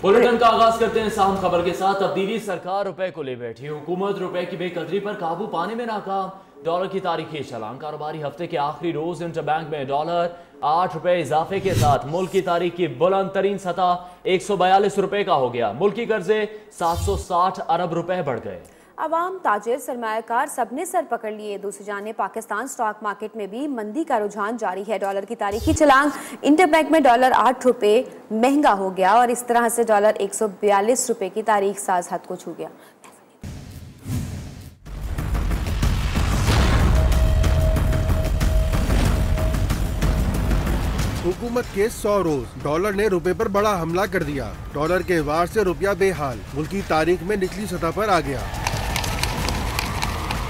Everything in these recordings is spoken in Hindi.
बुलेटिन का आगाज करते हैं साम खबर के साथ। तब्दीली सरकार रुपए को ले बैठी, हुकूमत रुपए की बेकदरी पर काबू पाने में नाकाम। डॉलर की तारीखी चलान कारोबारी हफ्ते के आखिरी रोज इंटरबैंक में डॉलर 8 रुपए इजाफे के साथ मुल्क की तारीख की बुलंद तरीन सतह 142 रुपए का हो गया। मुल्की कर्जे 760 अरब रुपए बढ़ गए। अवाम, ताजिर, सरमायाकार सबने सर पकड़ लिए। दूसरी जाने पाकिस्तान स्टॉक मार्केट में भी मंदी का रुझान जारी है। डॉलर की तारीखी छलांग इंटरबैंक में डॉलर 8 रुपए महंगा हो गया और इस तरह से डॉलर 142 रुपए की तारीख साज हद को छू गया। हुकूमत के 100 रोज, डॉलर ने रुपए पर बड़ा हमला कर दिया। डॉलर के वार से रुपया बेहाल, मुल्क की तारीख में निचली सतह पर आ गया।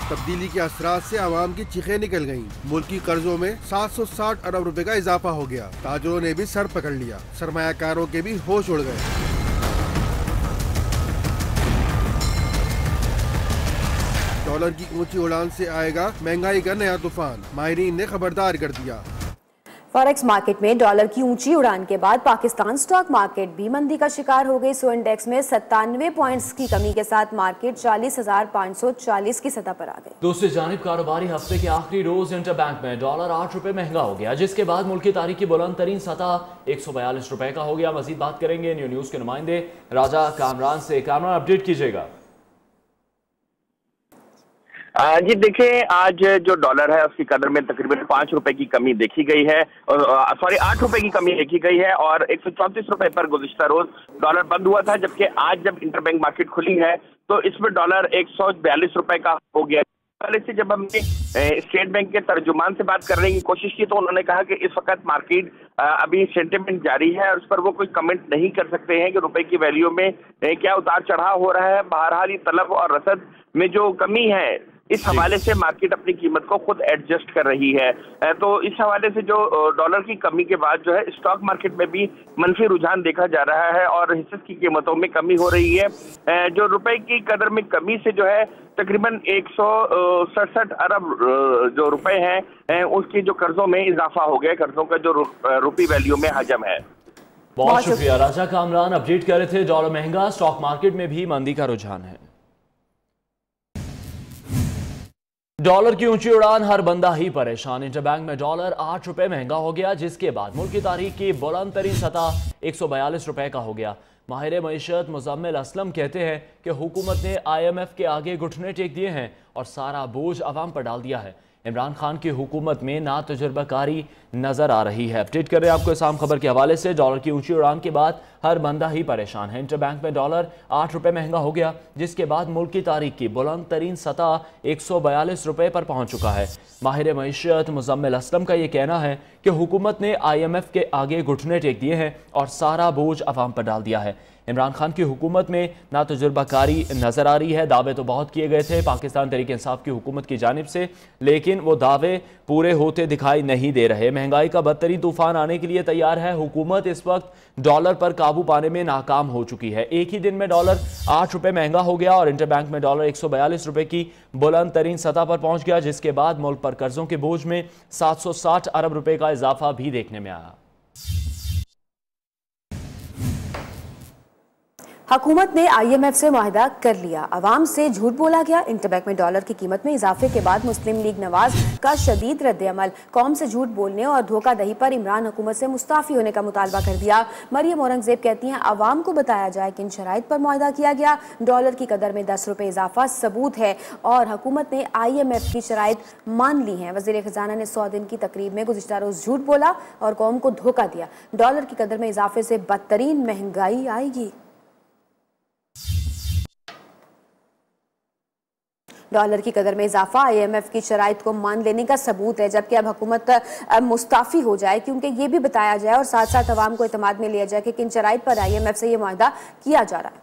तब्दीली के असरात से आवाम की चीखें निकल गईं। मुल्की कर्जों में 760 अरब रुपए का इजाफा हो गया। ताजरों ने भी सर पकड़ लिया, सरमायाकारों के भी होश उड़ गए। डॉलर की ऊंची उड़ान से आएगा महंगाई का नया तूफान, माहिरीन ने खबरदार कर दिया। फॉरेक्स मार्केट में डॉलर की ऊंची उड़ान के बाद पाकिस्तान स्टॉक मार्केट भी मंदी का शिकार हो गई। सो इंडेक्स में 97 पॉइंट्स की कमी के साथ मार्केट 40,540 की सतह पर आ गई। दूसरी जानिब कारोबारी हफ्ते के आखिरी रोज इंटरबैंक में डॉलर 8 रुपए महंगा हो गया, जिसके बाद मुल्क की तारीख की बुलंद तरीन सतह 142 रुपए का हो गया। मजीद बात करेंगे न्यू न्यूज के नुमाइंदे राजा कामरान से। कामरान, अपडेट कीजिएगा। जी देखिए, आज जो डॉलर है उसकी कदर में तकरीबन 5 रुपए की कमी देखी गई है, सॉरी 8 रुपए की कमी देखी गई है और 134 रुपए पर गुज़िश्ता रोज डॉलर बंद हुआ था। जबकि आज जब इंटरबैंक मार्केट खुली है तो इसमें डॉलर 142 रुपए का हो गया। पहले से जब हमने स्टेट बैंक के तर्जुमान से बात करने की कोशिश की तो उन्होंने कहा कि इस वक्त मार्केट अभी सेंटिमेंट जारी है और उस पर वो कोई कमेंट नहीं कर सकते हैं कि रुपए की वैल्यू में क्या उतार चढ़ाव हो रहा है। बहरहाल ये तलब और रसद में जो कमी है, इस हवाले से मार्केट अपनी कीमत को खुद एडजस्ट कर रही है। तो इस हवाले से जो डॉलर की कमी के बाद जो है स्टॉक मार्केट में भी मनफी रुझान देखा जा रहा है और हिस्से की कीमतों में कमी हो रही है। जो रुपए की कदर में कमी से जो है तकरीबन 167 अरब जो रुपए हैं उसके जो कर्जों में इजाफा हो गया। कर्जों का जो रुपी वैल्यू में हजम है। बहुत शुक्रिया राजा कामरान, अपडेट कर रहे थे। डॉलर महंगा, स्टॉक मार्केट में भी मंदी का रुझान है। डॉलर की ऊंची उड़ान, हर बंदा ही परेशान। इंटरबैंक में डॉलर 8 रुपए महंगा हो गया, जिसके बाद मुल्क की तारीख की बुलंद तरीन सतह 142 रुपए का हो गया। माहिर मईशत मुजम्मिल असलम कहते हैं कि हुकूमत ने IMF के आगे घुटने टेक दिए हैं और सारा बोझ अवाम पर डाल दिया है। इमरान खान की हुकूमत में ना तजुर्बाकारी नजर आ रही है। अपडेट कर रहे हैं आपको इसाम खबर के हवाले से। डॉलर की ऊंची उड़ान के बाद हर बंदा ही परेशान है। इंटरबैंक में डॉलर 8 रुपए महंगा हो गया, जिसके बाद मुल्क की तारीख की बुलंद तरीन सतह 142 रुपए पर पहुंच चुका है। माहिर मईशत मुजम्मिल असलम का यह कहना है कि हुकूमत ने IMF के आगे घुटने टेक दिए हैं और सारा बोझ अवाम पर डाल दिया है। इमरान खान की हुकूमत में ना तजुर्बाकारी नजर आ रही है। दावे तो बहुत किए गए थे पाकिस्तान तहरीक इंसाफ की हुकूमत की जानिब से, लेकिन वो दावे पूरे होते दिखाई नहीं दे रहे। महंगाई का बदतरीन तूफान आने के लिए तैयार है। हुकूमत इस वक्त डॉलर पर काबू पाने में नाकाम हो चुकी है। एक ही दिन में डॉलर 8 रुपए महंगा हो गया और इंटरबैंक में डॉलर 142 रुपए की बुलंद तरीन सतह पर पहुंच गया, जिसके बाद मुल्क पर कर्जों के बोझ में 760 अरब रुपए का इजाफा भी देखने में आया। हुकूमत ने IMF से मुआहदा कर लिया, अवाम से झूठ बोला गया। इंटरबैंक में डॉलर की कीमत में इजाफे के बाद मुस्लिम लीग नवाज का शदीद रद्द-ए-अमल। कौम से झूठ बोलने और धोखादही पर इमरान हुकूमत से मुस्ताफी होने का मुतालबा कर दिया। मरियम औरंगजेब कहती हैं अवाम को बताया जाए किन शराइत पर मुआहदा किया गया। डॉलर की कदर में 10 रुपए इजाफा सबूत है और हुकूमत ने IMF की शराइत मान ली हैं। वज़ीर खजाना ने 100 दिन की तकरीब में गुज़िश्ता रोज झूठ बोला और कौम को धोखा दिया। डॉलर की कदर में इजाफे से बदतरीन महंगाई आएगी। डॉलर की कदर में इजाफा IMF की शराइत को मान लेने का सबूत है, जबकि अब हुकूमत मुस्ताफी हो जाए, क्योंकि ये भी बताया जाए और साथ साथ अवाम को इत्मीनान में लिया जाए कि किन शराइत पर IMF से ये मुआहदा किया जा रहा है।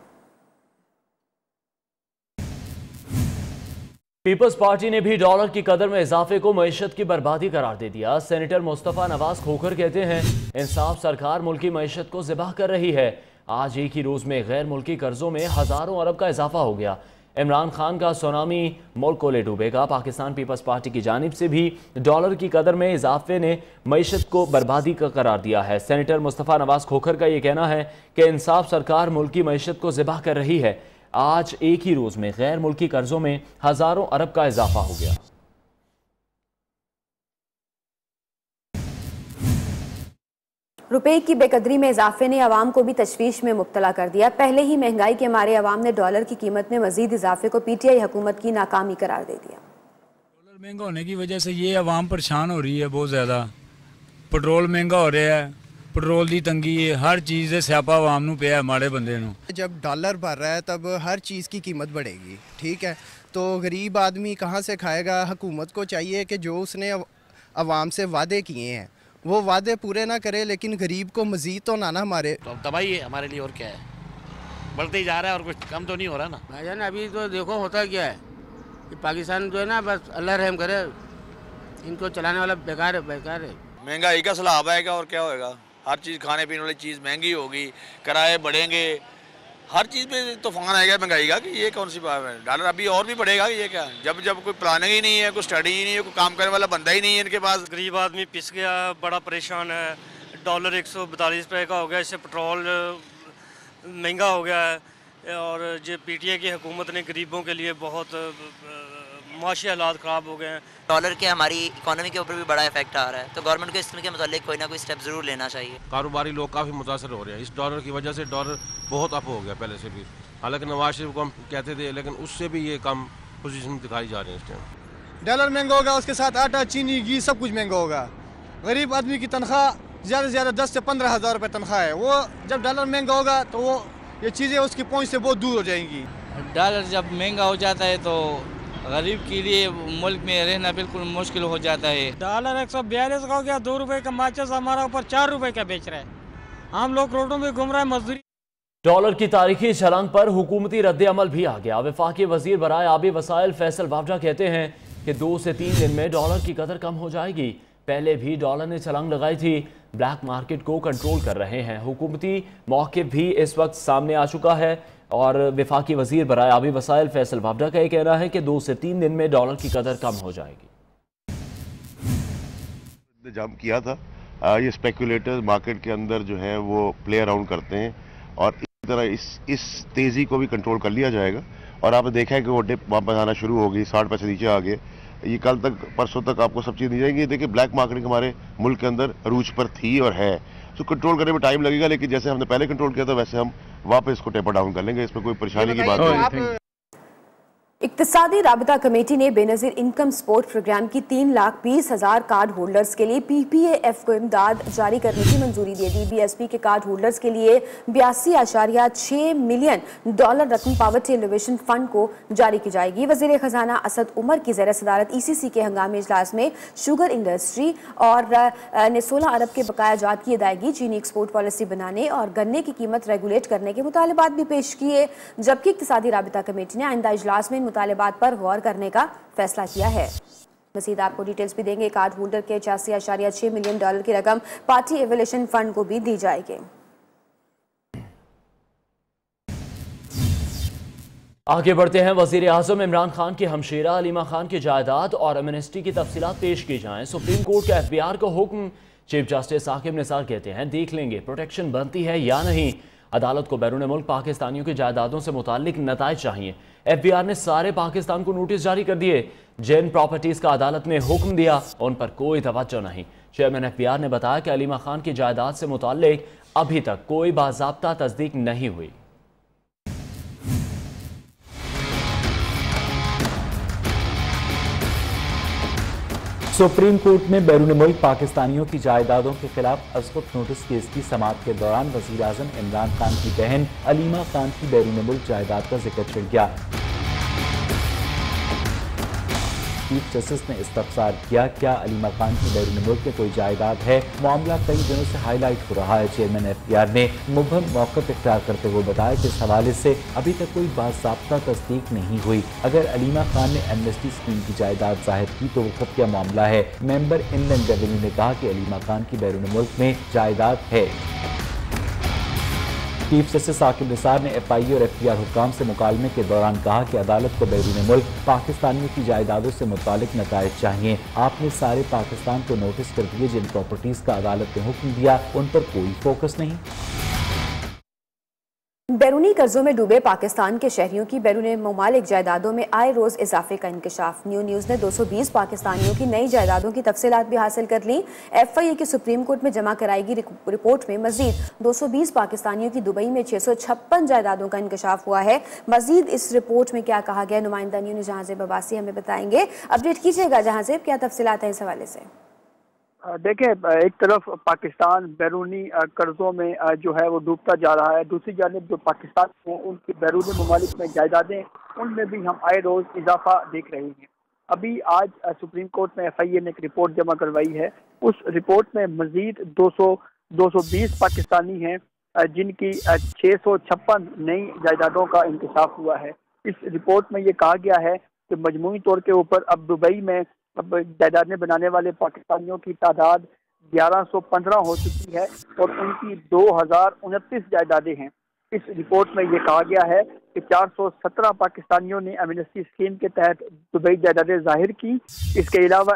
पीपल्स पार्टी ने भी डॉलर की कदर में इजाफे को मईशत की बर्बादी करार दे दिया। सेनेटर मुस्तफा नवाज खोखर कहते हैं इंसाफ सरकार मुल्की मईशत को ज़िबाह कर रही है। आज एक ही रोज में गैर मुल्की कर्जों में हजारों अरब का इजाफा हो गया। इमरान खान का सुनामी मुल्क को ले डूबेगा। पाकिस्तान पीपल्स पार्टी की जानिब से भी डॉलर की कदर में इजाफे ने मईशत को बर्बादी का करार दिया है। सेनेटर मुस्तफ़ा नवाज खोखर का ये कहना है कि इंसाफ सरकार मुल्क की मईशत को ज़िबा कर रही है। आज एक ही रोज़ में गैर मुल्की कर्जों में हज़ारों अरब का इजाफा हो गया। रुपए की बेकदरी में इजाफे ने अवाम को भी तशवीश में मुब्तला कर दिया। पहले ही महंगाई के मारे अवाम ने डॉलर की कीमत में मजीद इजाफे को पीटीआई हुकूमत की नाकामी करार दे दिया। डॉलर महंगा होने की वजह से ये अवाम परेशान हो रही है बहुत ज़्यादा। पेट्रोल महंगा हो रहा है, पेट्रोल की तंगी है, हर चीज़ है स्यापा अवाम नूं पिया माड़े बंदे नूं। जब डॉलर बढ़ रहा है तब हर चीज़ की कीमत बढ़ेगी, ठीक है। तो गरीब आदमी कहाँ से खाएगा। हुकूमत को चाहिए कि जो उसने अवाम से वादे किए हैं वो वादे पूरे ना करे, लेकिन गरीब को मजीद तो ना मारे। तो तबाही है हमारे लिए, और क्या है, बढ़ते ही जा रहा है और कुछ कम तो नहीं हो रहा ना। भाईजान अभी तो देखो होता क्या है कि पाकिस्तान जो है ना, बस अल्लाह रहम करे, इनको चलाने वाला बेकार है। महंगाई का सलाब आएगा और क्या होएगा। हर चीज़ खाने पीने वाली चीज़ महंगी होगी, किराए बढ़ेंगे, हर चीज़ पे तूफान आएगा महंगाई का। कि ये कौन सी बात है, डॉलर अभी और भी बढ़ेगा। ये क्या, जब कोई प्लानिंग ही नहीं है, कोई स्टडी ही नहीं है, कोई काम करने वाला बंदा ही नहीं है इनके पास। गरीब आदमी पिस गया, बड़ा परेशान है। डॉलर 142 रुपये का हो गया, इससे पेट्रोल महंगा हो गया है। और जो पीटीआई की हुकूमत ने गरीबों के लिए बहुत माशी हालात ख़राब हो गए हैं। डॉलर के हमारी इकोनॉमी के ऊपर भी बड़ा इफेक्ट आ रहा है, तो गवर्नमेंट को इसके मतलब कोई ना कोई स्टेप ज़रूर लेना चाहिए। कारोबारी लोग काफ़ी मुतासर हो रहे हैं इस डॉलर की वजह से। डॉलर बहुत अप हो गया पहले से भी, हालांकि नवाज शरीफ को हम कहते थे, लेकिन उससे भी ये कम पोजीशन दिखाई जा रही है इस टाइम। डॉलर महंगा होगा, उसके साथ आटा, चीनी, घी सब कुछ महंगा होगा। गरीब आदमी की तनख्वाह ज़्यादा से ज़्यादा 10 से 15 हज़ार रुपये तनख्वाह है। वो जब डॉलर महंगा होगा तो वो ये चीज़ें उसकी पहुँच से बहुत दूर हो जाएंगी। डॉलर जब महंगा हो जाता है तो गरीब के लिए मुल्क में रहना बिल्कुल मुश्किल हो जाता है। डॉलर 142 का हो गया, 2 रुपये का माचिस हमारा ऊपर 4 रुपये का बेच रहा है। हम लोग रोडों में घूम रहे हैं, मजदूरी। डॉलर की तारीखी छलांग पर हुकूमती रद्द-ए-अमल भी आ गया। वफाकी वजीर बराए आबी वसाइल फैसल वावडा कहते हैं कि 2 से 3 दिन में डॉलर की कदर कम हो जाएगी। पहले भी डॉलर ने छलांग लगाई थी, ब्लैक मार्केट को कंट्रोल कर रहे हैं। हुकूमती मौक़िफ़ भी इस वक्त सामने आ चुका है और वफाकी वजीर बराए आबी वसाइल फैसल वावडा का यह कहना है कि 2 से 3 दिन में डॉलर की कदर कम हो जाएगी। इंतजाम किया था, ये स्पेकुलेटर्स मार्केट के अंदर जो है वो प्ले अराउंड करते हैं और इस तरह इस तेज़ी को भी कंट्रोल कर लिया जाएगा। और आपने देखा है कि वो डिप वापस आना शुरू हो गई, 60 पैसे नीचे आ गए। ये कल तक परसों तक आपको सब चीज़ दी जाएगी। देखिए ब्लैक मार्केटिंग हमारे मुल्क के अंदर अरूज पर थी और है, तो कंट्रोल करने में टाइम लगेगा, लेकिन जैसे हमने पहले कंट्रोल किया था वैसे हम वापस इसको टेपर डाउन कर लेंगे। इसमें कोई परेशानी की बात नहीं। इक्तिसादी राबता कमेटी ने बेनज़ीर इनकम सपोर्ट प्रोग्राम की 3,20,000 कार्ड होल्डर्स के लिए PPAF को इमदाद जारी करने की मंजूरी दे दी। BSP के कार्ड होल्डर्स के लिए 82.6 मिलियन डॉलर रकम पावर्टी एलिवेशन फंड को जारी की जाएगी। वज़ीर ख़जाना असद उमर की ज़ेर सदारत ECC के हंगामी इजलास में शुगर इंडस्ट्री और ने 16 अरब के बकाया जात की अदायगी, चीनी एक्सपोर्ट पॉलिसी बनाने और गन्ने की कीमत रेगुलेट करने के मुतालबात भी पेश किए। जबकि इक्तिसादी राबता कमेटी ने आइंदा इजलास में मुतालबात पर गौर करने का फैसला किया है। मज़ीद आपको डिटेल्स भी देंगे। कार्ड होल्डर के 86.6 मिलियन डॉलर की रकम पार्टी एवोल्यूशन फंड को भी दी जाएगी। आगे बढ़ते हैं। वज़ीर आज़म इमरान खान की हमशीरा अलीमा खान की जायदाद और एमनेस्टी की तफसीलात पेश की जाएं। सुप्रीम कोर्ट का FBR का हुक्म। चीफ जस्टिस साकिब निसार कहते हैं देख लेंगे प्रोटेक्शन बनती है या नहीं। अदालत को बैरून मुल्क पाकिस्तानियों की जायदादों से मुताल्लिक नताइज चाहिए। FBR ने सारे पाकिस्तान को नोटिस जारी कर दिए। जिन प्रॉपर्टीज का अदालत ने हुक्म दिया उन पर कोई तवज्जो नहीं। चेयरमैन FBR ने बताया कि अलीमा खान की जायदाद से मुताल्लिक अभी तक कोई बाज़ाब्ता तस्दीक नहीं हुई। सुप्रीम कोर्ट में बैरून मुल्क पाकिस्तानियों की जायदादों के खिलाफ अस्कुत नोटिस केस की समाअत के दौरान वज़ीर आज़म इमरान खान की बहन अलीमा खान की बैरून मुल्क जायदाद का जिक्र छिड़ गया। चीफ जस्टिस ने इस्तफसार किया, क्या अलीमा खान की बैरून मुल्क में कोई जायदाद है? मामला कई दिनों से हाईलाइट हो रहा है। चेयरमैन FBR ने मुबहम मौक़िफ़ इख्तियार करते हुए बताया कि इस हवाले से अभी तक कोई बाज़ाब्ता तस्दीक नहीं हुई। अगर अलीमा खान ने एमनेस्टी स्कीम की जायदाद ज़ाहिर की तो वो खुफिया मामला है। मेंबर इनलैंड रेवेन्यू ने कहा कि अलीमा खान की बैरून मुल्क में जायदाद है। चीफ जस्टिस साकिब निसार ने FIA और FTR हुक्काम से मुकालमे के दौरान कहा कि अदालत को बैरून मुल्क पाकिस्तानियों की जायदादों से मुतालिक नताइज चाहिए। आपने सारे पाकिस्तान को नोटिस कर दिए, जिन प्रॉपर्टीज का अदालत ने हुक्म दिया उन पर कोई फोकस नहीं। बैरूनी कर्जों में डूबे पाकिस्तान के शहरियों की बैरून ममालिक जायदादों में आए रोज इजाफे का इंकशाफ। न्यूज़ ने 220 पाकिस्तानियों की नई जायदादों की तफसीलात भी हासिल कर ली। FIA की सुप्रीम कोर्ट में जमा कराएगी रिपोर्ट में मजीद 220 पाकिस्तानियों की दुबई में 656 जायदादों का इंकशाफ हुआ है। मजीद इस रिपोर्ट में क्या कहा गया, नुमाइंदा न्यूज़ जहांजेब अब्बासी हमें बताएंगे। अपडेट कीजिएगा जहांजेब, क्या तफसीलात हैं इस हवाले से? देखें, एक तरफ पाकिस्तान बैरूनी कर्जों में जो है वो डूबता जा रहा है, दूसरी जानिब जो पाकिस्तान में उनकी बैरूनी ममालिक में जायदादें, उनमें भी हम आए रोज इजाफा देख रहे हैं। अभी आज सुप्रीम कोर्ट में FIA ने एक रिपोर्ट जमा करवाई है। उस रिपोर्ट में मजीद 220 पाकिस्तानी हैं जिनकी 656 नई जायदादों का इंकशाफ हुआ है। इस रिपोर्ट में ये कहा गया है कि मजमूई तौर के ऊपर अब दुबई में अब जायदादें बनाने वाले पाकिस्तानियों की तादाद 1115 हो चुकी है और उनकी 2029 जायदादें हैं। इस रिपोर्ट में ये कहा गया है कि 417 पाकिस्तानियों ने एमनेस्टी स्कीम के तहत दुबई जायदादें जाहिर की। इसके अलावा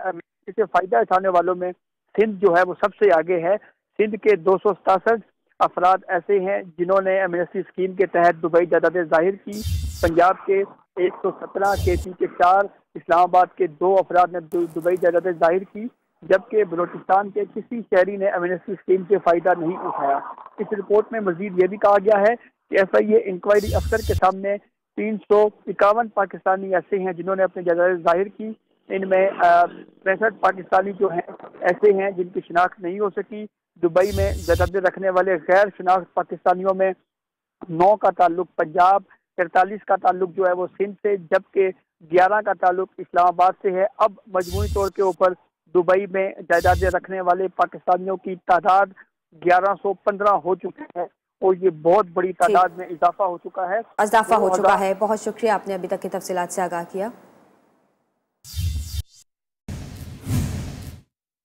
इससे फ़ायदा उठाने वालों में सिंध जो है वो सबसे आगे है। सिंध के 267 अफराद ऐसे हैं जिन्होंने एमनेस्टी स्कीम के तहत दुबई जायदादें जाहिर की। पंजाब के 117, KP के 4, इस्लामाबाद के 2 अफराद ने दुबई जायदादें जाहिर की, जबकि बलोचिस्तान के किसी शहरी ने एमनेस्टी स्कीम से फ़ायदा नहीं उठाया। इस रिपोर्ट में मजीद ये भी कहा गया है कि FIA इंक्वायरी अफसर के सामने 351 पाकिस्तानी ऐसे हैं जिन्होंने अपनी जायदादें जाहिर की। इनमें 65 पाकिस्तानी जो हैं ऐसे हैं जिनकी शिनाख्त नहीं हो सकी। दुबई में जायदादें रखने वाले गैर शिनाख्त पाकिस्तानियों में 9 का ताल्लुक पंजाब, 43 का ताल्लुक जो है वो सिंध से, जबकि 11 का ताल्लुक इस्लामाबाद से है। अब मजमूई तौर के ऊपर दुबई में जायदादें रखने वाले पाकिस्तानियों की तादाद 1115 हो चुकी है और ये बहुत बड़ी तादाद में इजाफा हो चुका है। बहुत शुक्रिया, आपने अभी तक की तफसीलात से आगाह किया।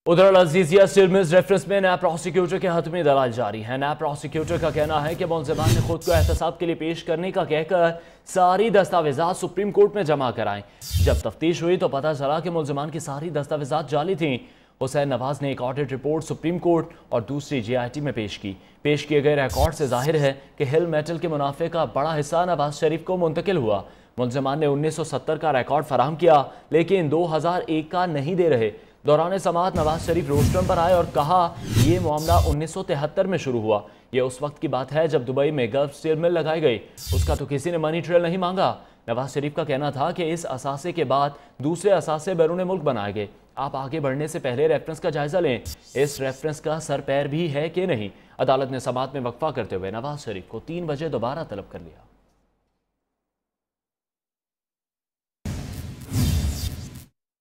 उधर अजीजिया स्टील मिल्स रेफरेंस में नया प्रोसिक्यूटर के हतमी दलाल जारी है। नया प्रोसिक्यूटर का कहना है कि मुलजिमान ने खुद को एहतसाब के लिए पेश करने का कहकर सारी दस्तावेजात सुप्रीम कोर्ट में जमा कराएं। जब तफ्तीश हुई तो पता चला कि मुलजिमान की सारी दस्तावेजात जाली थीं। हुसैन नवाज ने एक ऑडिट रिपोर्ट सुप्रीम कोर्ट और दूसरी GIT में पेश की। पेश किए गए रिकॉर्ड से जाहिर है कि हिल मेटल के मुनाफे का बड़ा हिस्सा नवाज शरीफ को मुंतकिल हुआ। मुलजिमान ने 1970 का रिकॉर्ड फराहम किया लेकिन 2001 का नहीं दे रहे। दौरान समाअत नवाज शरीफ रोस्टरम पर आए और कहा ये मामला 1973 में शुरू हुआ। यह उस वक्त की बात है जब दुबई में गल्फ स्टील मिल लगाई गई। उसका तो किसी ने मनी ट्रेल नहीं मांगा। नवाज शरीफ का कहना था कि इस असासे के बाद दूसरे असासे बैरून मुल्क बनाए गए। आप आगे बढ़ने से पहले रेफरेंस का जायजा लें, इस रेफरेंस का सर पैर भी है कि नहीं। अदालत ने समाअत में वक्फा करते हुए नवाज शरीफ को 3 बजे दोबारा तलब कर लिया।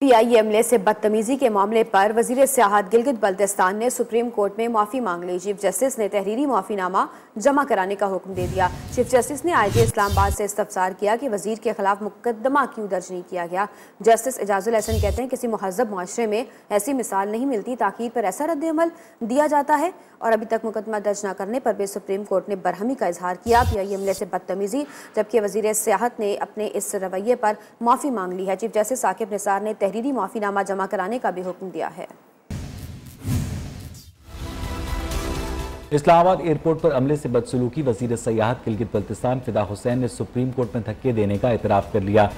PI एमएलए से बदतमीजी के मामले पर वजीर सियाहत गिलगित बल्तिस्तान ने सुप्रीम कोर्ट में माफ़ी मांग ली। चीफ जस्टिस ने तहरीरी माफ़ीनामा जमा कराने का हुक्म दे दिया। चीफ जस्टिस ने IG इस्लामाबाद से इस्तफसार किया कि वजीर के खिलाफ मुकदमा क्यों दर्ज नहीं किया गया। जस्टिस एजाजुल एहसन कहते हैं किसी महज़ब मुआशरे में ऐसी मिसाल नहीं मिलती, ताकीद पर ऐसा रद्द-ए-अमल दिया जाता है और अभी तक मुकदमा दर्ज न करने पर भी सुप्रीम कोर्ट ने बरहमी का इजहार किया। PI एमएलए से बदतमीजी, जबकि वजीर सियाहत ने अपने इस रवैये पर माफ़ी मांग ली है। चीफ जस्टिस साकिब निसार ने तहरीरी माफीनामा जमा कराने का भी हुक्म दिया है। इस्लामाबाद एयरपोर्ट पर अमले से बदसलूकी, वजीर सियाहत गिलगित बल्तिस्तान फिदा हुसैन ने सुप्रीम कोर्ट में धक्के देने का इतराफ कर लिया।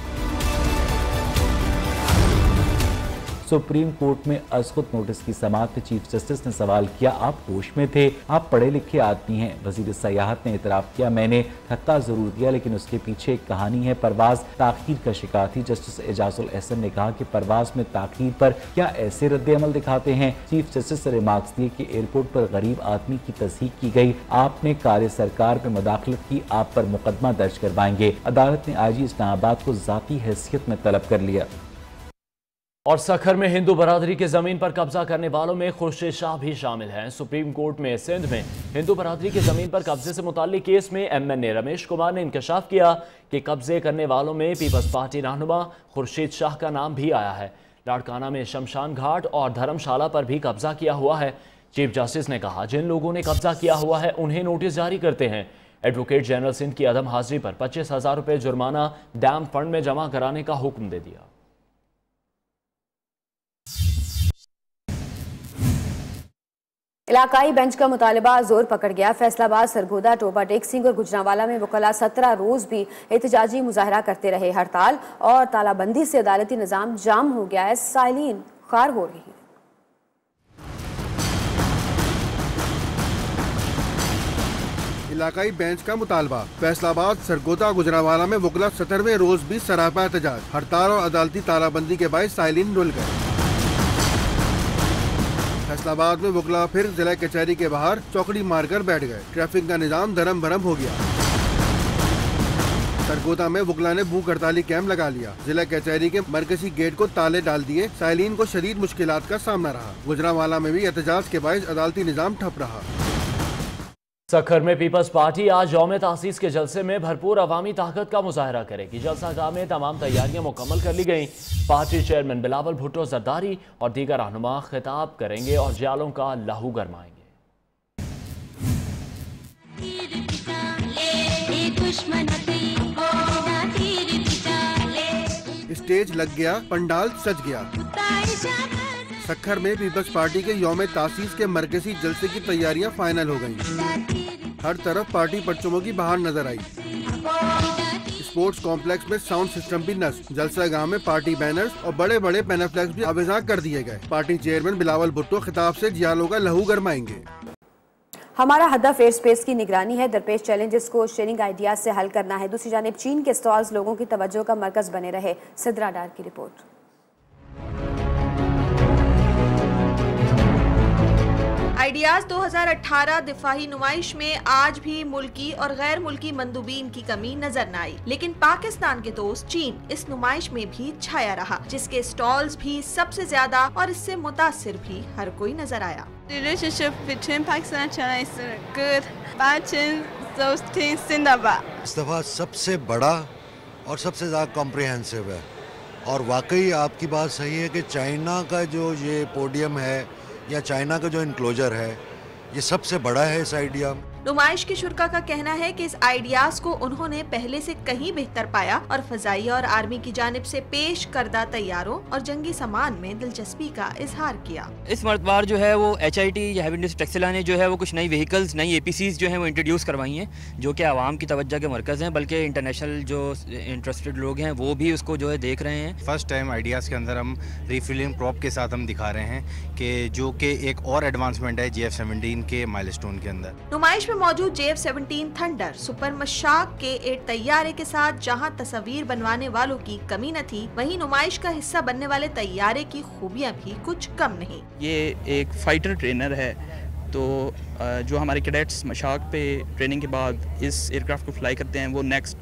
सुप्रीम कोर्ट में अज़खुद नोटिस की समाअत में चीफ जस्टिस ने सवाल किया, आप होश में थे, आप पढ़े लिखे आदमी हैं। वजीर सियाहत ने इतराफ किया, मैंने धक्का जरूर दिया लेकिन उसके पीछे एक कहानी है, परवाज ताखीर का शिकार थी। जस्टिस एजाजुल एहसन ने कहा कि परवाज में ताखीर पर क्या ऐसे रद्द अमल दिखाते हैं। चीफ जस्टिस ने रिमार्क्स दिए कि एयरपोर्ट पर गरीब आदमी की तस्दीक की गई, आपने कार्य सरकार में मुदाखलत की, आप पर मुकदमा दर्ज करवाएंगे। अदालत ने IG इस्लामाबाद को जाती हैसियत में तलब कर लिया। और सखर में हिंदू बरादरी की जमीन पर कब्जा करने वालों में खुर्शीद शाह भी शामिल हैं। सुप्रीम कोर्ट में सिंध में हिंदू बरादरी की जमीन पर कब्जे से मुताल्लिक केस में MNA रमेश कुमार ने इंकशाफ किया कि कब्जे करने वालों में पीपल्स पार्टी रहनुमा खुर्शीद शाह का नाम भी आया है। लाड़काना में शमशान घाट और धर्मशाला पर भी कब्जा किया हुआ है। चीफ जस्टिस ने कहा, जिन लोगों ने कब्जा किया हुआ है उन्हें नोटिस जारी करते हैं। एडवोकेट जनरल सिंध की अदम हाजिरी पर 25,000 रुपये जुर्माना डैम फंड में जमा कराने का हुक्म दे दिया। इलाकाई बेंच का मुतालबा जोर पकड़ गया। फैसलाबाद, सरगोदा, टोबा टेक सिंह और गुजरांवाला में वकला 17 रोज भी एहतजाजी मुजाहरा करते रहे। हड़ताल और तालाबंदी से अदालती निज़ाम जाम हो गया है। साइलिन खार हो रही है। इलाकाई बेंच का मुतालबा। फैसलाबाद, सरगोदा, गुजरांवाला में वकला 17वें रोज भी सरापा एहतजाज। हड़ताल और अदालती तालाबंदी के बाद साइलिन रुल गए। फैसलाबाद में वकला फिर जिला कचहरी के बाहर चौकड़ी मारकर बैठ गए। ट्रैफिक का निजाम धर्म भरम हो गया। सरगोदा में वकला ने भूख हड़ताली कैंप लगा लिया। जिला कचहरी के मरकजी गेट को ताले डाल दिए। साइलिन को शदीद मुश्किलात का सामना रहा। गुजरांवाला में भी एहतजाज के बाद अदालती निजाम ठप रहा। सखर में पीपल्स पार्टी आज यौम तासीस के जलसे में भरपूर अवामी ताकत का मुजाहरा करेगी। जलसा गाह में तमाम तैयारियां मुकम्मल कर ली गई। पार्टी चेयरमैन बिलावल भुट्टो जरदारी और दीगर रहनुमा खिताब करेंगे और जियालों का लहू गरमाएंगे। स्टेज लग गया, पंडाल सज गया। सखर में पीपल्स पार्टी के यौम तासीस के मरकजी जलसे की तैयारियां फाइनल हो गयी। हर तरफ पार्टी परचमों की बहार नजर आई। स्पोर्ट्स कॉम्प्लेक्स में साउंड सिस्टम भी नस्ब। जलसा गांव में पार्टी बैनर्स और बड़े बड़े पैनाफ्लेक्स भी आवेजा कर दिए गए। पार्टी चेयरमैन बिलावल भुट्टो खिताब से जियालों का लहू गरमाएंगे। हमारा हदफ एयर स्पेस की निगरानी है। दरपेश चैलेंजेस को शेयरिंग आइडियाज से हल करना है। दूसरी जानिब चीन के स्टॉल्स लोगों की तवज्जो का मरकज बने रहे। सिद्रा डार की रिपोर्ट। आइडियाज 2018 दिफाही नुमाइश में आज भी मुल्की और गैर मुल्की मंदूबीन की कमी नजर न आई, लेकिन पाकिस्तान के दोस्त चीन इस नुमाइश में भी छाया रहा, जिसके स्टॉल्स भी सबसे ज्यादा और इससे मुतासिर भी हर कोई नजर आया। इस दफा सबसे बड़ा और सबसे ज्यादा कॉम्प्रिहेंसिव है और वाकई आपकी बात सही है कि चाइना का जो ये पोडियम है या चाइना का जो इनक्लोजर है ये सबसे बड़ा है इस आइडिया। नुमाइश के शुरका का कहना है कि इस आइडियाज को उन्होंने पहले से कहीं बेहतर पाया और फजाई और आर्मी की जानिब से पेश करदा तैयारों और जंगी सामान में दिलचस्पी का इजहार किया। इस मरतबार जो है वो HIT या हैवी इंडस्ट्री टेक्सटाइल ने जो है वो कुछ नई व्हीकल्स, नई APCs जो है वो इंट्रोड्यूस करवाई हैं, जो कि आवाम की तवज्जो के मरकज़ हैं, बल्कि इंटरनेशनल जो इंटरेस्टेड लोग हैं वो भी उसको जो है देख रहे हैं। फर्स्ट टाइम आइडियाज़ के अंदर हम रिफिलिंग प्रॉप के साथ हम दिखा रहे हैं कि जो कि एक और एडवांसमेंट है JF-17 के माइलस्टोन के अंदर। नुमाइश में मौजूद JF-17 थंडर सुपर मशाक के एक तैयारे के साथ जहां तस्वीर बनवाने वालों की कमी न थी, वहीं नुमाइश का हिस्सा बनने वाले तैयारे की खूबियां भी कुछ कम नहीं। ये एक फाइटर ट्रेनर है, तो जो हमारे कैडेट्स मशाक पे ट्रेनिंग के बाद इस एयरक्राफ्ट को फ्लाई करते हैं, वो नेक्स्ट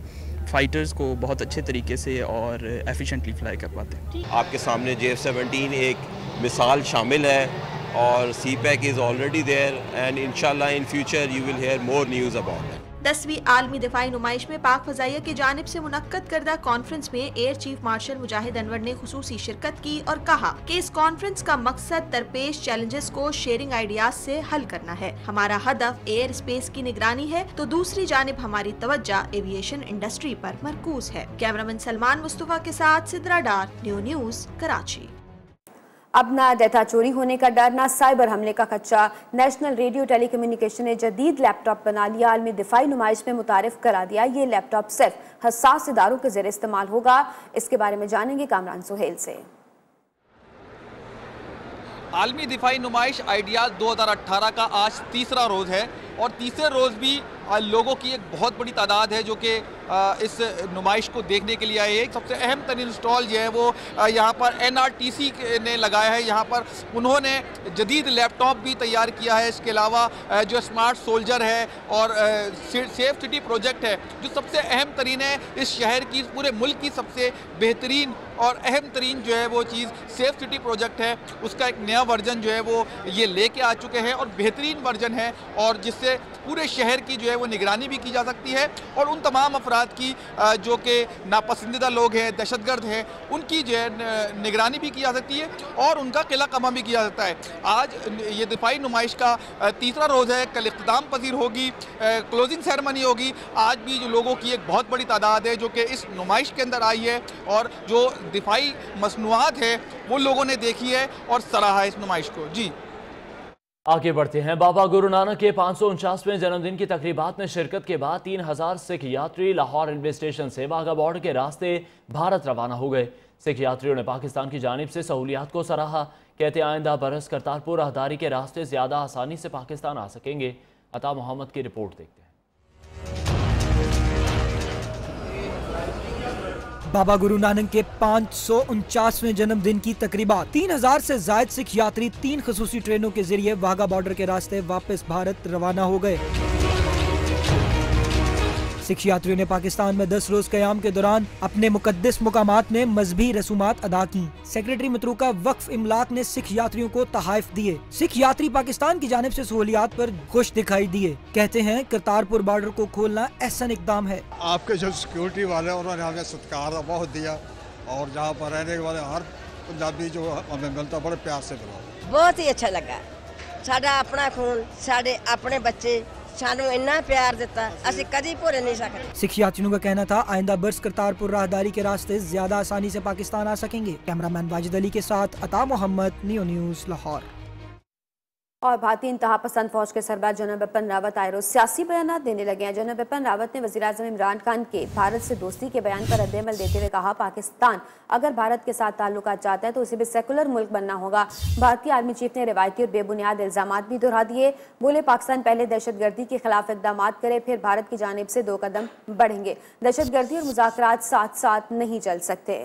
फाइटर्स को बहुत अच्छे तरीके से और एफिशिएंटली फ्लाई कर पाते हैं। आपके सामने JF-17 एक मिसाल शामिल है और CPAC is already there and inshallah in future you will hear more news about it. 10वीं आलमी दिफाई नुमाइश में पाक फजाइया की जानिब से मुनक्कद करदा कॉन्फ्रेंस में एयर चीफ मार्शल मुजाहिद अनवर ने खुसूसी शिरकत की और कहा कि इस कॉन्फ्रेंस का मकसद दरपेश चैलेंजेस को शेयरिंग आइडियाज से हल करना है। हमारा हदफ एयर स्पेस की निगरानी है, तो दूसरी जानिब हमारी तवज्जो एविएशन इंडस्ट्री पर मरकूज है। कैमरामैन सलमान मुस्तफा के साथ सिद्रा डार, न्यू न्यूज, कराची। अब ना डेटा चोरी होने का डर, ना साइबर हमले का खदशा। नेशनल रेडियो टेलीकम्युनिकेशन ने जदीद लैपटॉप बना लिया। आलमी दिफाई नुमाइश में मुतारिफ करा दिया। ये लैपटॉप सिर्फ हसास इदारों के ज़रिए इस्तेमाल होगा। इसके बारे में जानेंगे कामरान सुहेल से। आलमी दिफाई नुमाइश आइडियाज 2018 का आज तीसरा रोज़ है और तीसरे रोज़ भी लोगों की एक बहुत बड़ी तादाद है जो कि इस नुमाइश को देखने के लिए आए हैं। सबसे अहम तरीन स्टॉल जो है वो यहाँ पर NRTC ने लगाया है। यहाँ पर उन्होंने जदीद लैपटॉप भी तैयार किया है। इसके अलावा जो स्मार्ट सोल्जर है और सेफ सिटी प्रोजेक्ट है जो सबसे अहम तरीन है इस शहर की, पूरे मुल्क की सबसे बेहतरीन और अहम तरीन जो है वो चीज़ सेफ सिटी प्रोजेक्ट है। उसका एक नया वर्जन जो है वो ये लेके आ चुके हैं और बेहतरीन वर्जन है और जिससे पूरे शहर की जो है वो निगरानी भी की जा सकती है और उन तमाम अफराद साथ कि जो कि नापसंदीदा लोग हैं, दहशतगर्द हैं, उनकी जो है निगरानी भी की जा सकती है और उनका किला कमा भी किया जा सकता है। आज ये दिफाई नुमाइश का तीसरा रोज़ है, कल इख्तिताम पजीर होगी, क्लोजिंग सेरेमनी होगी। आज भी जो लोगों की एक बहुत बड़ी तादाद है जो कि इस नुमाइश के अंदर आई है और जो दिफाई मसनूआत है वो लोगों ने देखी है और सराहा है इस नुमाइश को। जी आगे बढ़ते हैं। बाबा गुरु नानक के 549वें जन्मदिन की तकरीबात में शिरकत के बाद 3000 सिख यात्री लाहौर रेलवे स्टेशन से वाघा बॉर्डर के रास्ते भारत रवाना हो गए। सिख यात्रियों ने पाकिस्तान की जानिब से सहूलियात को सराहा। कहते आइंदा बरस करतारपुर राहदारी के रास्ते ज़्यादा आसानी से पाकिस्तान आ सकेंगे। अता मोहम्मद की रिपोर्ट देखते हैं। बाबा गुरु नानक के 549वें जन्मदिन की तकरीबात 3000 से जायद सिख यात्री 3 खसूसी ट्रेनों के जरिए वाघा बॉर्डर के रास्ते वापस भारत रवाना हो गए। सिख यात्रियों ने पाकिस्तान में 10 रोज क़याम के दौरान अपने मुकद्दस मुकामात में मजहबी रसूमात अदा की। सेक्रेटरी मतरूका वक्फ इमलाक ने सिख यात्रियों को तहाइफ दिए। सिख यात्री पाकिस्तान की जानिब से सहूलियात पर खुश दिखाई दिए। कहते हैं करतारपुर बॉर्डर को खोलना एहसन इकदाम है। आपके जो सिक्योरिटी वाले उन्होंने हमें सत्कार बहुत दिया और जहाँ पर रहने वाले हर पंजाबी जो हमें मिलता बड़े प्यार से मिला। बहुत ही अच्छा लगा। साडा अपना खून, साडे अपने बच्चे सानू इन्ना प्यार दिता, असी कदी भूल नहीं सकते। सिख यात्रियों का कहना था आइंदा बरस करतारपुर राहदारी के रास्ते ज्यादा आसानी से पाकिस्तान आ सकेंगे। कैमरामैन वाजिद अली के साथ अता मोहम्मद, नियो न्यूज़ लाहौर। और भारतीय इंतहा पसंद फौज के सरबराह जनरल बिपिन रावत आए रोज सियासी बयान देने लगे हैं। जनरल बिपिन रावत ने वज़ीर-ए-आज़म इमरान खान के भारत से दोस्ती के बयान पर रद्द-ए-अमल देते हुए कहा, पाकिस्तान अगर भारत के साथ ताल्लुकात चाहता है तो उसे भी सेकुलर मुल्क बनना होगा। भारतीय आर्मी चीफ ने रिवायती और बेबुनियाद इल्जामात भी दोहरा दिए। बोले पाकिस्तान पहले दहशतगर्दी के खिलाफ इकदाम करे, फिर भारत की जानिब से 2 कदम बढ़ेंगे। दहशतगर्दी और मुज़ाकरात साथ साथ नहीं चल सकते।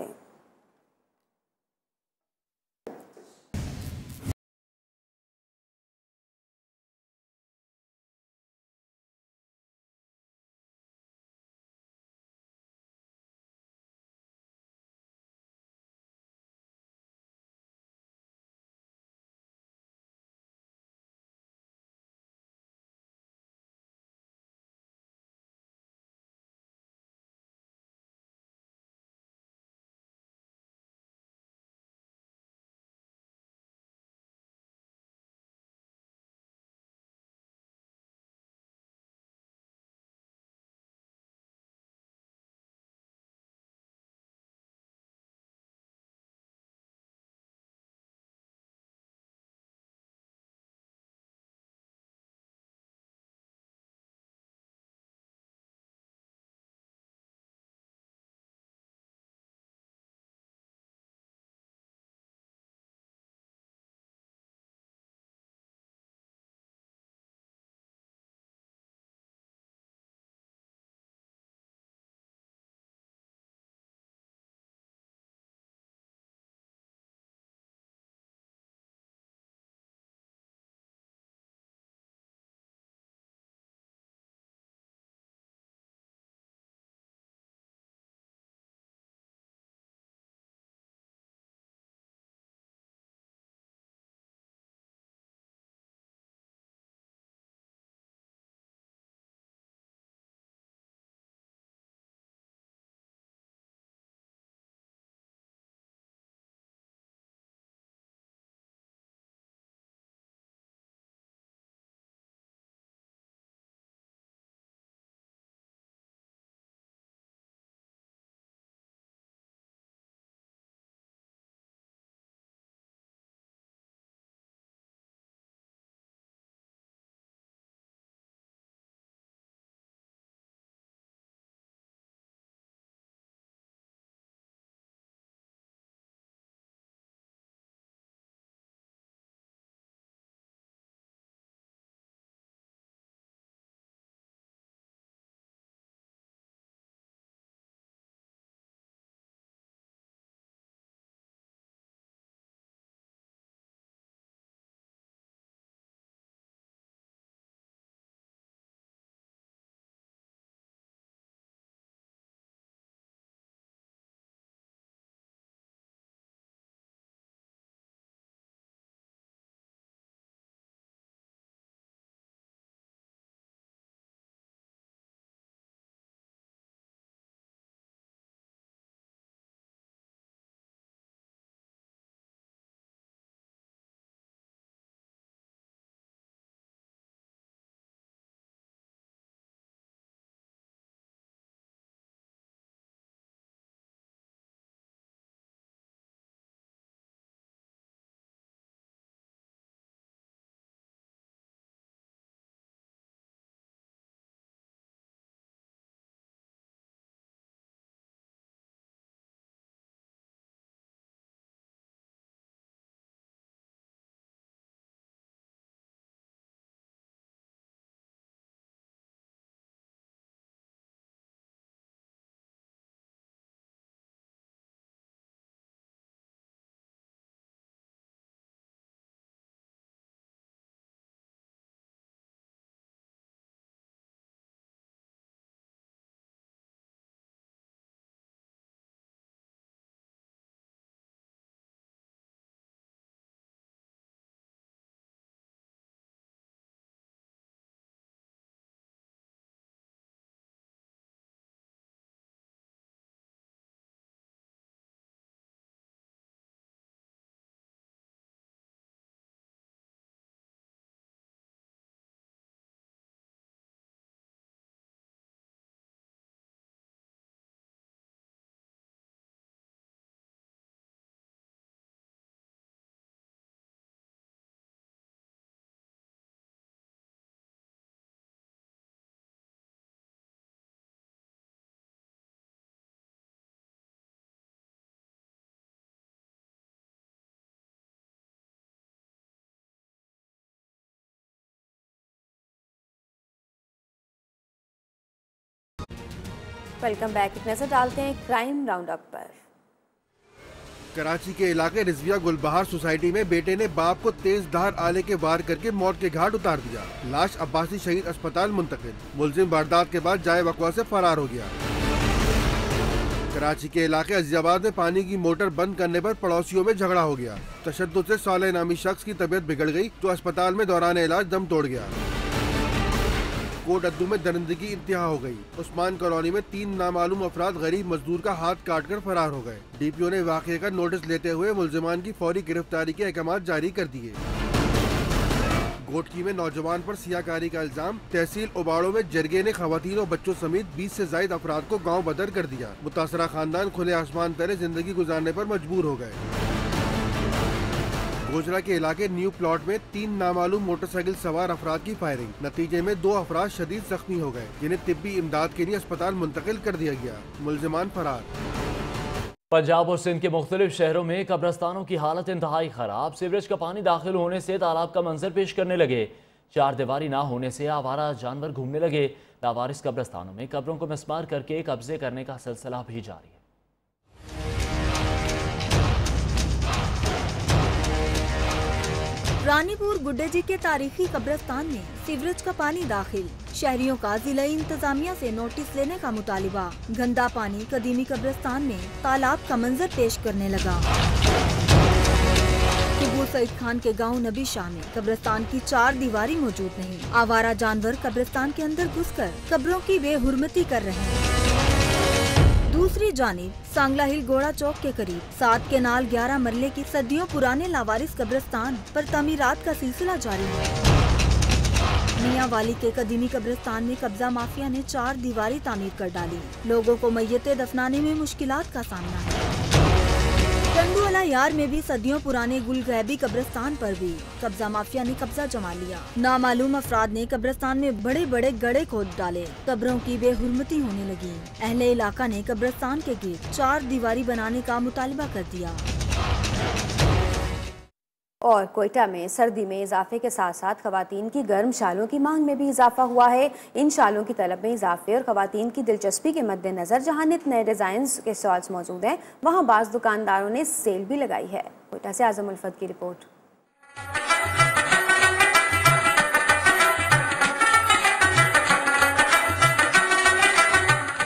Welcome back. एक नजर डालते हैं क्राइम राउंड अप पर। कराची के इलाके रिजविया गुलबहार सोसाइटी में बेटे ने बाप को तेज धार आले के वार करके मौत के घाट उतार दिया। लाश अब्बासी शहीद अस्पताल मुंतकिल। मुलजिम वारदात के बाद जाए वक़्वा से फरार हो गया। कराची के इलाके अजीजाबाद में पानी की मोटर बंद करने पर पड़ोसियों में झगड़ा हो गया। तशद्दुद से सालेह नामी शख्स की तबीयत बिगड़ गई तो अस्पताल में दौरान इलाज दम तोड़ गया। कोट अद्दू में दरिंदगी इंतहा हो गई। उस्मान कॉलोनी में 3 नामालूम अफराद गरीब मजदूर का हाथ काट कर फरार हो गए। DPO ने वाक़े का नोटिस लेते हुए मुल्जिमान की फौरी गिरफ्तारी के अहकाम जारी कर दिए। गोटकी में नौजवान पर सियाकारी का इल्जाम। तहसील उबाड़ो में जरगे ने खवातीन और बच्चों समेत 20 से ज्यादा अफराद को गाँव बदर कर दिया। मुतासरा खानदान खुले आसमान तले जिंदगी गुजारने पर मजबूर हो गए। गोजरा के इलाके न्यू प्लॉट में 3 नामालूम मोटरसाइकिल सवार अफराद की फायरिंग। नतीजे में 2 अफराद शदीद जख्मी हो गए, जिन्हें तिब्बी इमदाद के लिए अस्पताल मुंतकिल कर दिया गया। मुल्जिमान फरार। पंजाब और सिंध के मुख्तलिफ शहरों में कब्रस्तानों की हालत इंतहाई खराब। सीवरेज का पानी दाखिल होने से तालाब का मंजर पेश करने लगे। 4 दीवारी ना होने से आवारा जानवर घूमने लगे। लावारिस कब्रस्तानों में कब्रों को मिस्मार करके कब्जे करने का सिलसिला भी जारी है। रानीपुर गुड्डे जी के तारीखी कब्रिस्तान में सीवरेज का पानी दाखिल। शहरियों का जिला इंतजामिया से नोटिस लेने का मुतालिबा। गंदा पानी कदीमी कब्रिस्तान में तालाब का मंजर पेश करने लगा। किबूर सईद खान के गांव नबी शाह में कब्रिस्तान की 4 दीवारी मौजूद नहीं। आवारा जानवर कब्रिस्तान के अंदर घुसकर कब्रों की बेहुरमती कर रहे हैं। दूसरी जानिब सांगला हिल गोड़ा चौक के करीब 7 केनाल 11 मरले की सदियों पुराने लावारिस कब्रिस्तान पर तामीरात का सिलसिला जारी है। मियां वाली के कदीमी कब्रिस्तान में कब्जा माफिया ने 4 दीवारी तामीर कर डाली। लोगों को मैयतें दफनाने में मुश्किलात का सामना है। टंडूवाला यार में भी सदियों पुराने गुलगैबी कब्रिस्तान पर भी कब्जा माफिया ने कब्जा जमा लिया। नामालूम अफराद ने कब्रिस्तान में बड़े बड़े गड्ढे खोद डाले। कब्रों की बेहुरमती होने लगी। अहले इलाका ने कब्रिस्तान के गिर्द 4 दीवारी बनाने का मुतालिबा कर दिया। और कोयटा में सर्दी में इजाफे के साथ साथ खवातीन की गर्म शालों की मांग में भी इजाफा हुआ है। इन शालों की तलब में इजाफे और खवातीन की दिलचस्पी के मद्देनजर जहां नित नए डिजाइन के स्टॉल्स मौजूद हैं, वहां बाज़ दुकानदारों ने सेल भी लगाई है। कोयटा से आजम उल्फत की रिपोर्ट।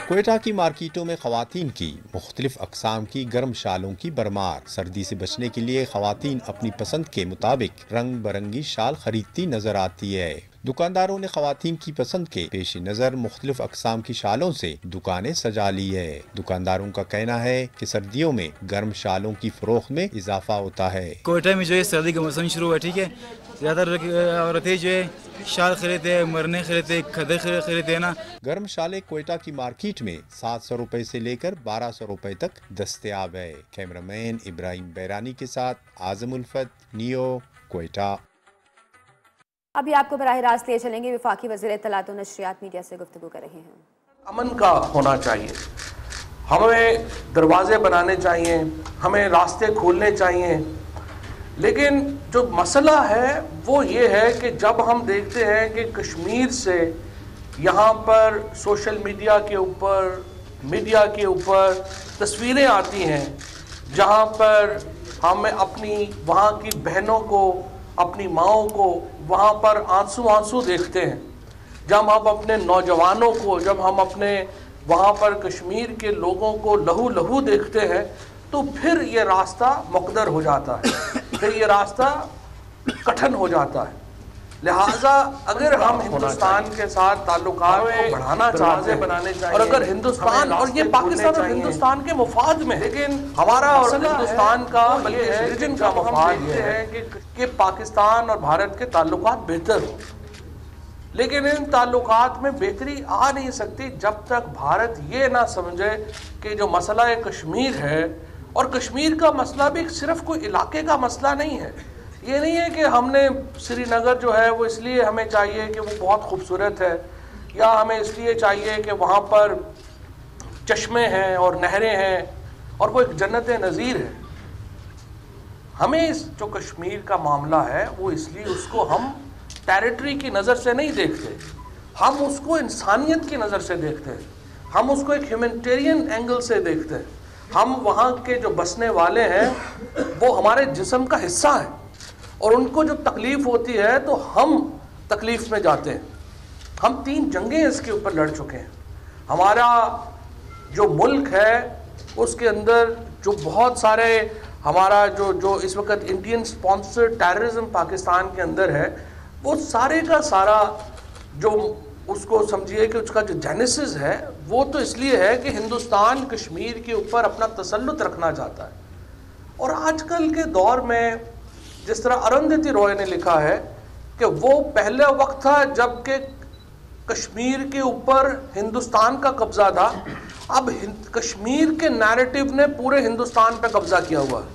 कोयटा की मार्केटों में खवातीन की मुख्तलिफ अक़साम की गर्म शालों की बरमार। सर्दी से बचने के लिए खवातीन अपनी पसंद के मुताबिक रंग बिरंगी शाल खरीदती नजर आती है। दुकानदारों ने खवातीन की पसंद के पेश नज़र मुख्तलिफ अक़साम की शालों से दुकानें सजा ली है। दुकानदारों का कहना है कि सर्दियों में गर्म शालों की फरोख्त में इजाफा होता है। कोयटा में जो है सर्दी का मौसम शुरू हुआ, ठीक है, ज़्यादातर औरतें जो है शाल खरीदते, मरने खरीदते, खदे खरीदते ना। गर्म शालें कोयटा की मार्केट में 700 रुपए से लेकर 1200 रुपए तक दस्तयाब है। कैमरामैन इब्राहिम बैरानी के साथ आजम उल्फत, नियो, कोयटा। अभी आपको बराह रास्त ले चलेंगे। वफाकी वज़ीर इत्तलात और नशरियात मीडिया से गुफ्तगू कर रहे हैं। अमन का होना चाहिए, हमें दरवाजे बनाने चाहिए, हमें रास्ते खोलने चाहिए। लेकिन जो मसला है वो ये है कि जब हम देखते हैं कि कश्मीर से यहाँ पर सोशल मीडिया के ऊपर तस्वीरें आती हैं जहाँ पर हमें अपनी वहाँ की बहनों को, अपनी माओं को वहाँ पर आंसू देखते हैं, जब हम अपने नौजवानों को, जब हम अपने वहाँ पर कश्मीर के लोगों को लहू देखते हैं, तो फिर ये रास्ता मुक़द्दर हो जाता है, फिर ये रास्ता कठिन हो जाता है। लिहाजा अगर हम हिंदुस्तान के साथ ताल्लुकात को बढ़ाना चाहते हैं और अगर हिंदुस्तान, और ये पाकिस्तान और हिंदुस्तान के मफाद में, लेकिन हमारा और हिंदुस्तान का बल्कि रीजन का मफाद ये है कि पाकिस्तान और भारत के ताल्लुकात बेहतर हो। लेकिन इन ताल्लुकात में बेहतरी आ नहीं सकती जब तक भारत ये ना समझे कि जो मसला कश्मीर है, और कश्मीर का मसला भी सिर्फ कोई इलाके का मसला नहीं है। ये नहीं है कि हमने श्रीनगर जो है वो इसलिए हमें चाहिए कि वो बहुत खूबसूरत है, या हमें इसलिए चाहिए कि वहाँ पर चश्मे हैं और नहरें हैं और वो एक जन्नत नज़ीर है। हमें इस जो कश्मीर का मामला है वो इसलिए उसको हम टेरिटरी की नज़र से नहीं देखते, हम उसको इंसानियत की नज़र से देखते हैं। हम उसको एक ह्यूमैनिटेरियन एंगल से देखते हैं। हम वहाँ के जो बसने वाले हैं वो हमारे जिस्म का हिस्सा है और उनको जो तकलीफ़ होती है तो हम तकलीफ़ में जाते हैं। हम 3 जंगें इसके ऊपर लड़ चुके हैं। हमारा जो मुल्क है उसके अंदर जो बहुत सारे हमारा जो इस वक्त इंडियन स्पॉन्सर्ड टेररिज्म पाकिस्तान के अंदर है, वो सारे का सारा जो उसको समझिए कि उसका जो जेनेसिस है वो तो इसलिए है कि हिंदुस्तान कश्मीर के ऊपर अपना तसल्लुत रखना चाहता है। और आजकल के दौर में जिस तरह अरुंधति रॉय ने लिखा है कि वो पहले वक्त था जबकि कश्मीर के ऊपर हिंदुस्तान का कब्जा था, अब कश्मीर के नैरेटिव ने पूरे हिंदुस्तान पे कब्जा किया हुआ है।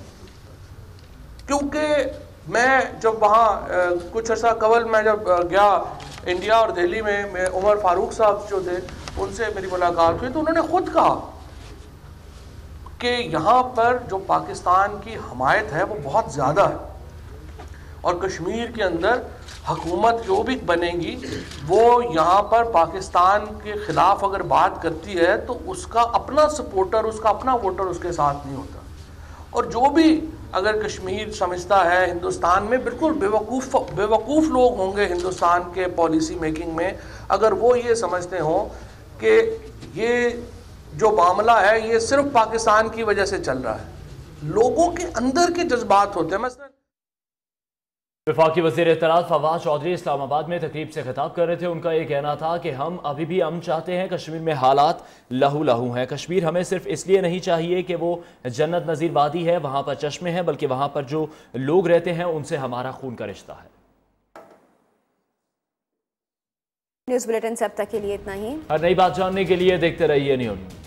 क्योंकि मैं जब वहाँ कुछ अर्सा कबल मैं जब गया इंडिया और दिल्ली में, मैं उमर फारूक साहब जो थे उनसे मेरी मुलाकात हुई तो उन्होंने खुद कहा कि यहाँ पर जो पाकिस्तान की हमायत है वो बहुत ज़्यादा है और कश्मीर के अंदर हुकूमत जो भी बनेगी वो यहाँ पर पाकिस्तान के ख़िलाफ़ अगर बात करती है तो उसका अपना सपोर्टर, उसका अपना वोटर उसके साथ नहीं होता। और जो भी अगर कश्मीर समझता है हिंदुस्तान में, बिल्कुल बेवकूफ़ लोग होंगे हिंदुस्तान के पॉलिसी मेकिंग में अगर वो ये समझते हों कि ये जो मामला है ये सिर्फ पाकिस्तान की वजह से चल रहा है। लोगों के अंदर के जज्बात होते हैं। मसलन वफाकी वज़ीर इत्तलात फवाद चौधरी इस्लामाबाद में तकरीब से खिताब कर रहे थे। उनका ये कहना था कि हम अभी भी अमन चाहते हैं। कश्मीर में हालात लहू लहू हैं। कश्मीर हमें सिर्फ इसलिए नहीं चाहिए कि वो जन्नत नज़ीर वादी है, वहाँ पर चश्मे हैं, बल्कि वहाँ पर जो लोग रहते हैं उनसे हमारा खून का रिश्ता है। न्यूज़ बुलेटिन से अब तक के लिए इतना ही। हर नई बात जानने के लिए देखते रहिए न्यूज़।